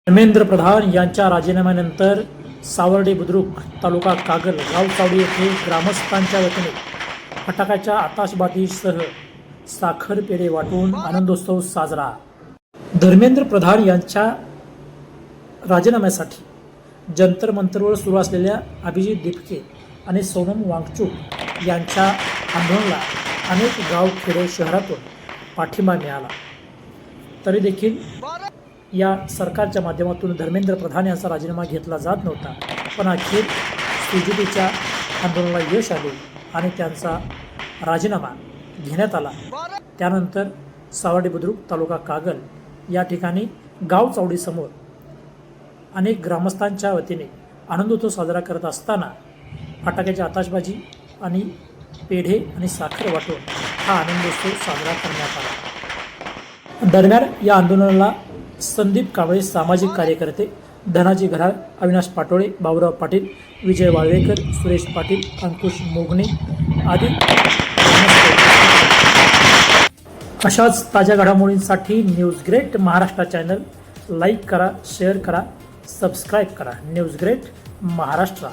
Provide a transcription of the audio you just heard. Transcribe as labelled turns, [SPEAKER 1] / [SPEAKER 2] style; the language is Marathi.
[SPEAKER 1] धर्मेंद्र प्रधान यांच्या राजीनाम्यानंतर सावर्डे बुद्रुक तालुका कागल गावचावडी येथे ग्रामस्थांच्या वतीने फटाक्याच्या आताशबाजीसह साखर पेढे वाटून आनंदोत्सव साजरा। धर्मेंद्र प्रधान यांच्या राजीनाम्यासाठी जंतर मंतरवर सुरू असलेल्या अभिजित दीपके आणि सोनम वांगचूक यांच्या आंदोलनाला अनेक गाव खेडे शहरातून पाठिंबा मिळाला। तरी देखील या सरकारच्या माध्यमातून धर्मेंद्र प्रधान यांचा राजीनामा घेतला जात नव्हता, पण अखेर CGTच्या आंदोलनाला यश आले आणि त्यांचा राजीनामा घेण्यात आला। त्यानंतर सावर्डे बुद्रुक तालुका कागल या ठिकाणी गाव चावडीसमोर अनेक ग्रामस्थांच्या वतीने आनंदोत्सव साजरा करत असताना फटाक्याची आताशबाजी आणि पेढे आणि साखर वाटून हा आनंदोत्सव साजरा करण्यात आला। दरम्यान या आंदोलनाला संदीप कांबळे, सामाजिक कार्यकर्ते धनाजी घराळ, अविनाश पाटोळे, बाबूराव पाटील, विजय वाळवेकर, सुरेश पाटील, अंकुश मोगणे आदी अशाच ताज्या घडामोडींसाठी news great Maharashtra channel like करा, शेअर करा, सबस्क्राईब करा। News great Maharashtra.